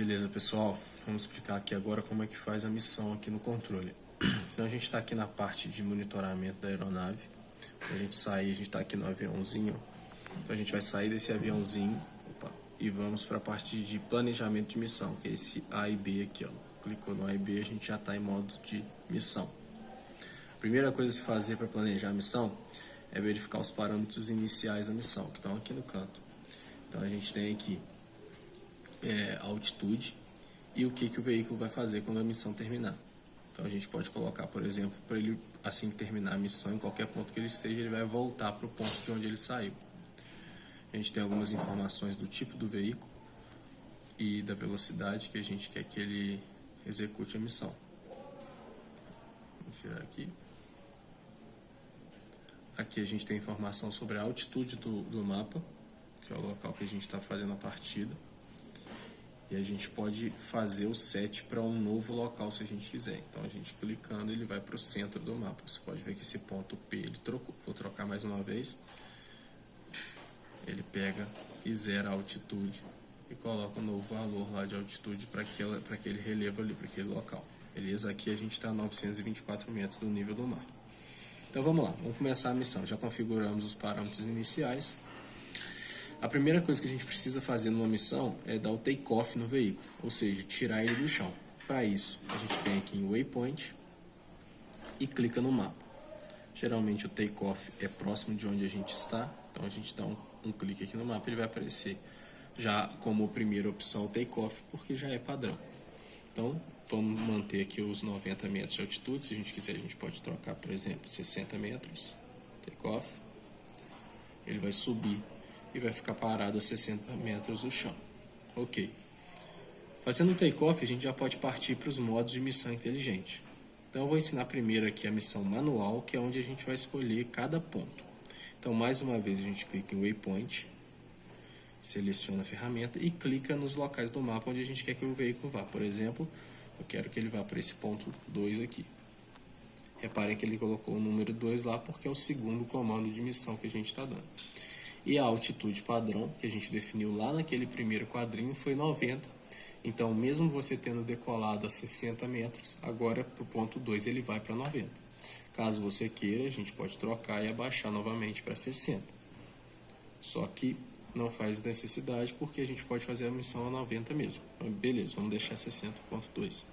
Beleza, pessoal, vamos explicar aqui agora como é que faz a missão aqui no controle. Então a gente está aqui na parte de monitoramento da aeronave. Para a gente sair, a gente está aqui no aviãozinho. Então a gente vai sair desse aviãozinho e vamos para a parte de planejamento de missão, que é esse A e B aqui, ó. Clicou no A e B, a gente já está em modo de missão. A primeira coisa a se fazer para planejar a missão é verificar os parâmetros iniciais da missão, que estão aqui no canto. Então a gente tem aqui a altitude e o que o veículo vai fazer quando a missão terminar. Então a gente pode colocar, por exemplo, para ele, assim que terminar a missão, em qualquer ponto que ele esteja, ele vai voltar para o ponto de onde ele saiu. A gente tem algumas informações do tipo do veículo e da velocidade que a gente quer que ele execute a missão. Vou tirar aqui. Aqui a gente tem informação sobre a altitude do mapa, que é o local que a gente está fazendo a partida. E a gente pode fazer o set para um novo local se a gente quiser. Então a gente clicando, ele vai para o centro do mapa. Você pode ver que esse ponto P ele trocou. Vou trocar mais uma vez. Ele pega e zera a altitude e coloca um novo valor lá de altitude para aquele relevo ali, para aquele local. Beleza? Aqui a gente está a 924 metros do nível do mar. Então vamos lá, vamos começar a missão. Já configuramos os parâmetros iniciais. A primeira coisa que a gente precisa fazer numa missão é dar o take-off no veículo, ou seja, tirar ele do chão. Para isso, a gente vem aqui em Waypoint e clica no mapa. Geralmente o take-off é próximo de onde a gente está, então a gente dá um clique aqui no mapa e ele vai aparecer já como primeira opção o take-off, porque já é padrão. Então, vamos manter aqui os 90 metros de altitude. Se a gente quiser, a gente pode trocar, por exemplo, 60 metros, take-off. Ele vai subir e vai ficar parado a 60 metros do chão. Ok. Fazendo o take-off, a gente já pode partir para os modos de missão inteligente. Então eu vou ensinar primeiro aqui a missão manual, que é onde a gente vai escolher cada ponto. Então mais uma vez a gente clica em Waypoint, seleciona a ferramenta e clica nos locais do mapa onde a gente quer que o veículo vá. Por exemplo, eu quero que ele vá para esse ponto 2 aqui. Reparem que ele colocou o número 2 lá porque é o segundo comando de missão que a gente está dando. E a altitude padrão, que a gente definiu lá naquele primeiro quadrinho, foi 90. Então, mesmo você tendo decolado a 60 metros, agora para o ponto 2 ele vai para 90. Caso você queira, a gente pode trocar e abaixar novamente para 60. Só que não faz necessidade porque a gente pode fazer a missão a 90 mesmo. Beleza, vamos deixar 60.2.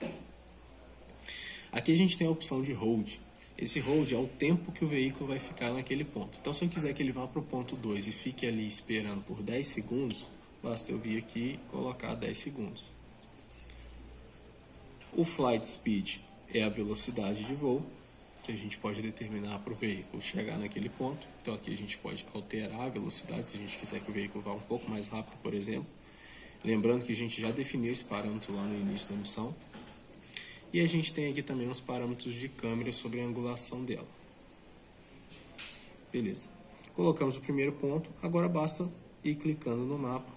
Aqui a gente tem a opção de hold. Esse hold é o tempo que o veículo vai ficar naquele ponto. Então, se eu quiser que ele vá para o ponto 2 e fique ali esperando por 10 segundos, basta eu vir aqui e colocar 10 segundos. O flight speed é a velocidade de voo, que a gente pode determinar para o veículo chegar naquele ponto. Então, aqui a gente pode alterar a velocidade, se a gente quiser que o veículo vá um pouco mais rápido, por exemplo. Lembrando que a gente já definiu esse parâmetro lá no início da missão. E a gente tem aqui também os parâmetros de câmera sobre a angulação dela. Beleza. Colocamos o primeiro ponto, agora basta ir clicando no mapa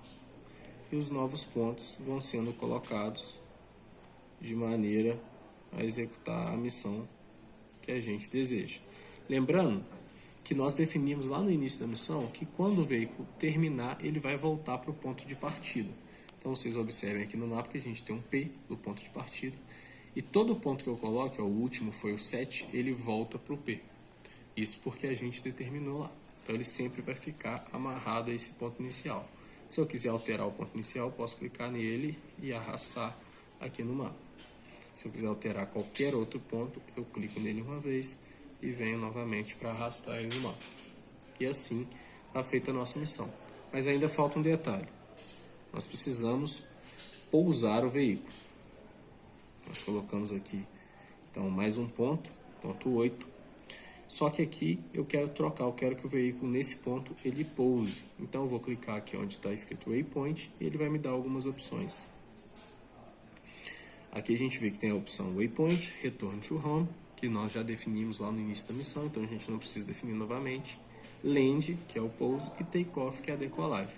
e os novos pontos vão sendo colocados de maneira a executar a missão que a gente deseja. Lembrando que nós definimos lá no início da missão que quando o veículo terminar, ele vai voltar para o ponto de partida. Então vocês observem aqui no mapa que a gente tem um P do ponto de partida. E todo ponto que eu coloco, o último foi o 7, ele volta para o P. Isso porque a gente determinou lá. Então ele sempre vai ficar amarrado a esse ponto inicial. Se eu quiser alterar o ponto inicial, posso clicar nele e arrastar aqui no mapa. Se eu quiser alterar qualquer outro ponto, eu clico nele uma vez e venho novamente para arrastar ele no mapa. E assim está feita a nossa missão. Mas ainda falta um detalhe. Nós precisamos pousar o veículo. Nós colocamos aqui, então, mais um ponto, ponto 8. Só que aqui eu quero trocar, eu quero que o veículo nesse ponto ele pouse. Então eu vou clicar aqui onde está escrito Waypoint e ele vai me dar algumas opções. Aqui a gente vê que tem a opção Waypoint, Return to Home, que nós já definimos lá no início da missão, então a gente não precisa definir novamente. Land, que é o pouso, e Takeoff, que é a decolagem.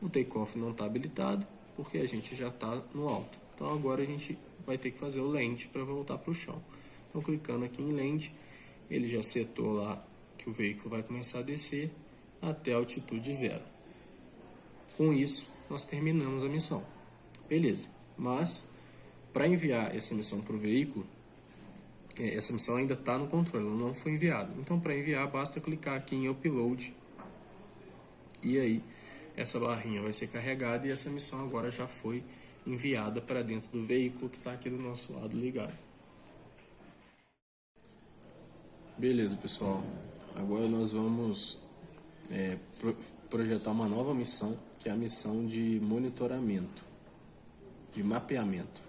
O Takeoff não está habilitado porque a gente já está no alto. Então agora a gente vai ter que fazer o land para voltar para o chão. Então clicando aqui em land, ele já setou lá que o veículo vai começar a descer até a altitude 0. Com isso, nós terminamos a missão. Beleza. Mas, para enviar essa missão para o veículo, essa missão ainda está no controle, ela não foi enviada. Então, para enviar, basta clicar aqui em Upload. E aí, essa barrinha vai ser carregada e essa missão agora já foi enviada para dentro do veículo que está aqui do nosso lado ligado. Beleza, pessoal. Agora nós vamos projetar uma nova missão, que é a missão de monitoramento, de mapeamento.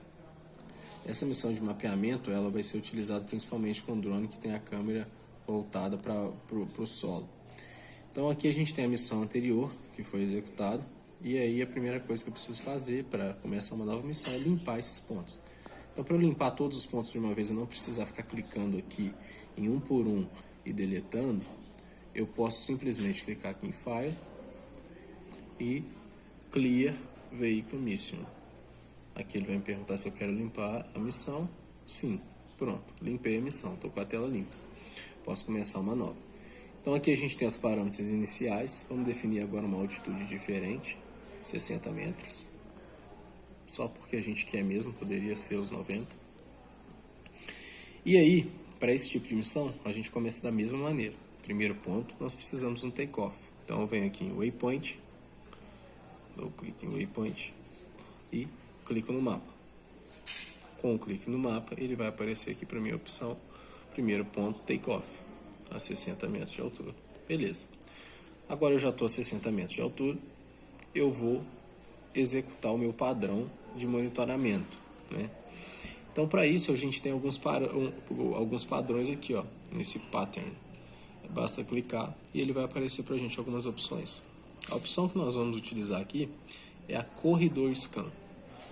Essa missão de mapeamento ela vai ser utilizada principalmente com um drone que tem a câmera voltada para o solo. Então aqui a gente tem a missão anterior que foi executada, e aí a primeira coisa que eu preciso fazer para começar uma nova missão é limpar esses pontos. Então, para eu limpar todos os pontos de uma vez e não precisar ficar clicando aqui em um por um e deletando, eu posso simplesmente clicar aqui em File e Clear Vehicle Mission. Aqui ele vai me perguntar se eu quero limpar a missão. Sim, pronto, limpei a missão, estou com a tela limpa. Posso começar uma nova. Então aqui a gente tem os parâmetros iniciais. Vamos definir agora uma altitude diferente, 60 metros. Só porque a gente quer mesmo, poderia ser os 90. E aí, para esse tipo de missão, a gente começa da mesma maneira. Primeiro ponto, nós precisamos de um take-off. Então eu venho aqui em Waypoint, dou clique em Waypoint e clico no mapa. Com o clique no mapa, ele vai aparecer aqui para mim a opção, primeiro ponto, take-off, a 60 metros de altura. Beleza. Agora eu já estou a 60 metros de altura, eu vou executar o meu padrão de monitoramento, né? Então, para isso, a gente tem alguns padrões aqui, ó, nesse pattern. Basta clicar e ele vai aparecer para a gente algumas opções. A opção que nós vamos utilizar aqui é a Corridor Scan.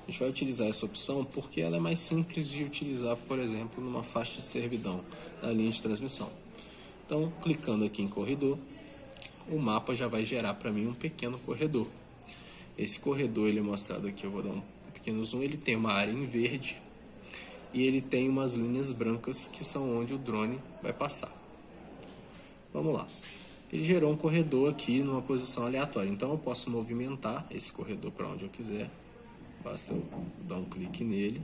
A gente vai utilizar essa opção porque ela é mais simples de utilizar, por exemplo, numa faixa de servidão da linha de transmissão. Então, clicando aqui em corredor, o mapa já vai gerar para mim um pequeno corredor. Esse corredor ele é mostrado aqui, eu vou dar um pequeno zoom, ele tem uma área em verde e ele tem umas linhas brancas que são onde o drone vai passar. Vamos lá. Ele gerou um corredor aqui numa posição aleatória, então eu posso movimentar esse corredor para onde eu quiser. Basta eu dar um clique nele,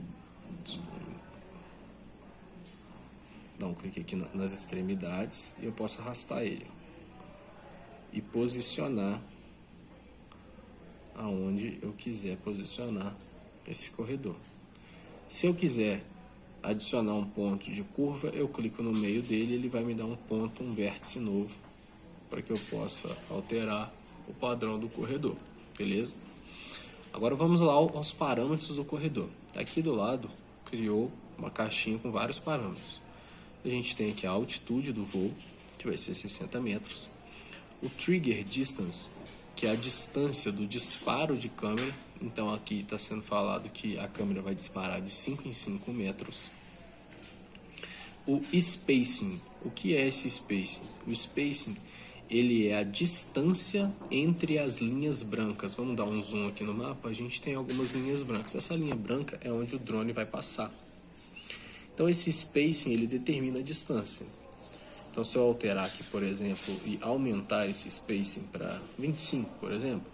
dar um clique aqui nas extremidades e eu posso arrastar ele e posicionar aonde eu quiser posicionar esse corredor. Se eu quiser adicionar um ponto de curva, eu clico no meio dele e ele vai me dar um ponto, um vértice novo, para que eu possa alterar o padrão do corredor, beleza? Agora vamos lá aos parâmetros do corredor. Aqui do lado, criou uma caixinha com vários parâmetros. A gente tem aqui a altitude do voo, que vai ser 60 metros. O Trigger Distance, que é a distância do disparo de câmera. Então aqui está sendo falado que a câmera vai disparar de 5 em 5 metros. O Spacing. O que é esse Spacing? O Spacing ele é a distância entre as linhas brancas. Vamos dar um zoom aqui no mapa. A gente tem algumas linhas brancas. Essa linha branca é onde o drone vai passar. Então esse spacing ele determina a distância. Então se eu alterar aqui, por exemplo, e aumentar esse spacing para 25, por exemplo,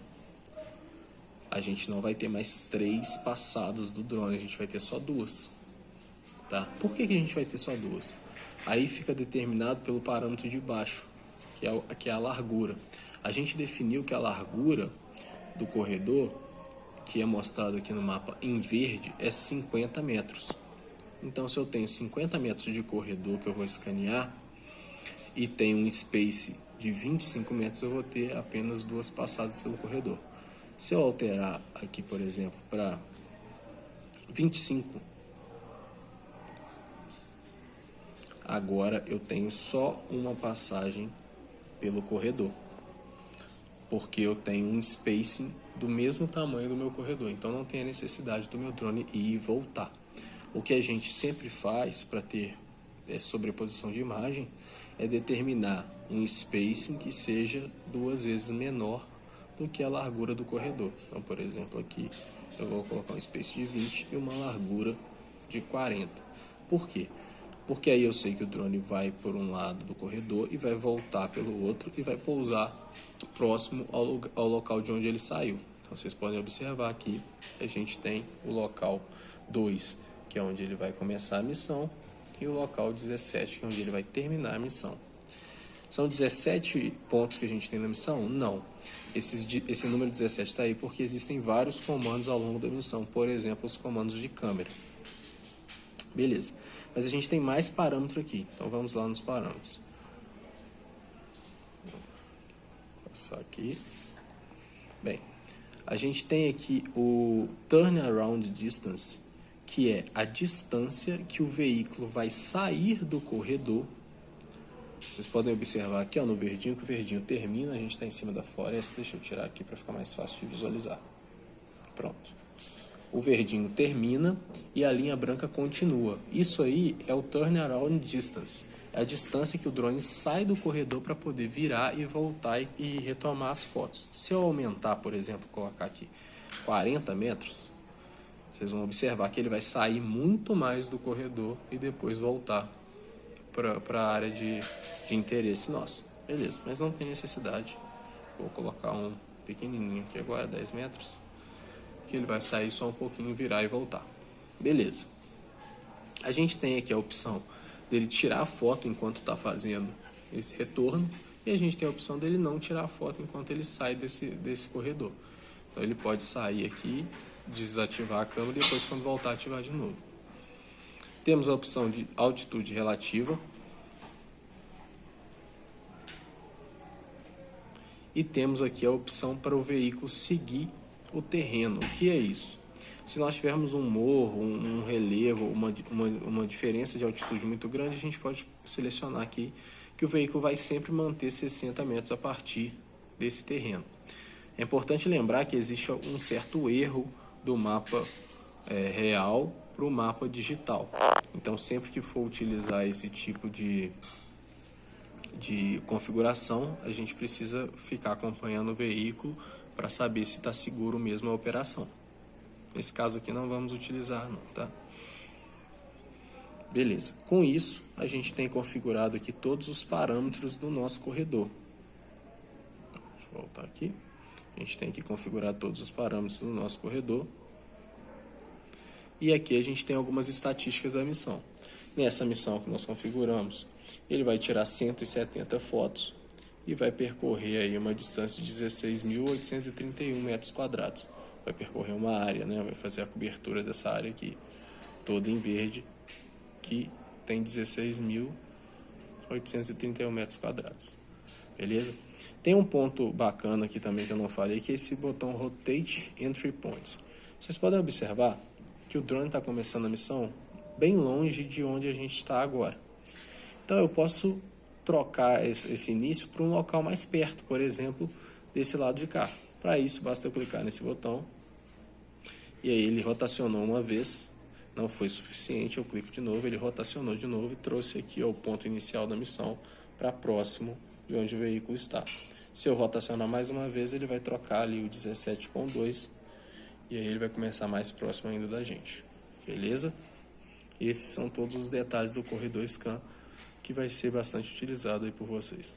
a gente não vai ter mais 3 passadas do drone, a gente vai ter só 2. Tá? Por que a gente vai ter só 2? Aí fica determinado pelo parâmetro de baixo, que é a largura. A gente definiu que a largura do corredor, que é mostrado aqui no mapa em verde, é 50 metros. Então, se eu tenho 50 metros de corredor que eu vou escanear e tenho um space de 25 metros, eu vou ter apenas 2 passadas pelo corredor. Se eu alterar aqui, por exemplo, para 25, agora eu tenho só uma passagem pelo corredor, porque eu tenho um spacing do mesmo tamanho do meu corredor, então não tem a necessidade do meu drone ir e voltar. O que a gente sempre faz para ter sobreposição de imagem é determinar um spacing que seja 2 vezes menor do que a largura do corredor. Então, por exemplo, aqui eu vou colocar um space de 20 e uma largura de 40. Por quê? Porque aí eu sei que o drone vai por um lado do corredor e vai voltar pelo outro e vai pousar próximo ao local de onde ele saiu. Então vocês podem observar aqui, a gente tem o local 2, que é onde ele vai começar a missão, e o local 17, que é onde ele vai terminar a missão. São 17 pontos que a gente tem na missão? Não. Esse número 17 está aí porque existem vários comandos ao longo da missão, por exemplo, os comandos de câmera. Beleza. Mas a gente tem mais parâmetro aqui, então vamos lá nos parâmetros. Vou passar aqui. Bem, a gente tem aqui o Turnaround Distance, que é a distância que o veículo vai sair do corredor. Vocês podem observar aqui, ó, no verdinho, que o verdinho termina, a gente está em cima da floresta. Deixa eu tirar aqui para ficar mais fácil de visualizar. Pronto. O verdinho termina e a linha branca continua. Isso aí é o Turnaround Distance. É a distância que o drone sai do corredor para poder virar e voltar e retomar as fotos. Se eu aumentar, por exemplo, colocar aqui 40 metros, vocês vão observar que ele vai sair muito mais do corredor e depois voltar para a área de interesse nosso. Beleza, mas não tem necessidade. Vou colocar um pequenininho aqui agora, 10 metros, que ele vai sair só um pouquinho, virar e voltar. Beleza. A gente tem aqui a opção dele tirar a foto enquanto está fazendo esse retorno, e a gente tem a opção dele não tirar a foto enquanto ele sai desse corredor. Então ele pode sair aqui, desativar a câmera e depois, quando voltar, ativar de novo. Temos a opção de altitude relativa. E temos aqui a opção para o veículo seguir o terreno. O que é isso? Se nós tivermos um morro, um relevo, uma diferença de altitude muito grande, a gente pode selecionar aqui que o veículo vai sempre manter 60 metros a partir desse terreno. É importante lembrar que existe um certo erro do mapa real para o mapa digital. Então, sempre que for utilizar esse tipo de configuração, a gente precisa ficar acompanhando o veículo para saber se está seguro mesmo a operação. Nesse caso aqui não vamos utilizar não, tá? Beleza. Com isso, a gente tem configurado aqui todos os parâmetros do nosso corredor. Deixa eu voltar aqui. A gente tem que configurar todos os parâmetros do nosso corredor. E aqui a gente tem algumas estatísticas da missão. Nessa missão que nós configuramos, ele vai tirar 170 fotos e vai percorrer aí uma distância de 16.831 metros quadrados. Vai percorrer uma área, né? Vai fazer a cobertura dessa área aqui, toda em verde, que tem 16.831 metros quadrados. Beleza? Tem um ponto bacana aqui também que eu não falei, que é esse botão Rotate Entry Points. Vocês podem observar que o drone está começando a missão bem longe de onde a gente está agora. Então eu posso trocar esse início para um local mais perto, por exemplo, desse lado de cá. Para isso, basta eu clicar nesse botão e aí ele rotacionou uma vez, não foi suficiente, eu clico de novo, ele rotacionou de novo e trouxe aqui o ponto inicial da missão para próximo de onde o veículo está. Se eu rotacionar mais uma vez, ele vai trocar ali o 17 com 2 e aí ele vai começar mais próximo ainda da gente. Beleza? Esses são todos os detalhes do corredor Scan, que vai ser bastante utilizado aí por vocês.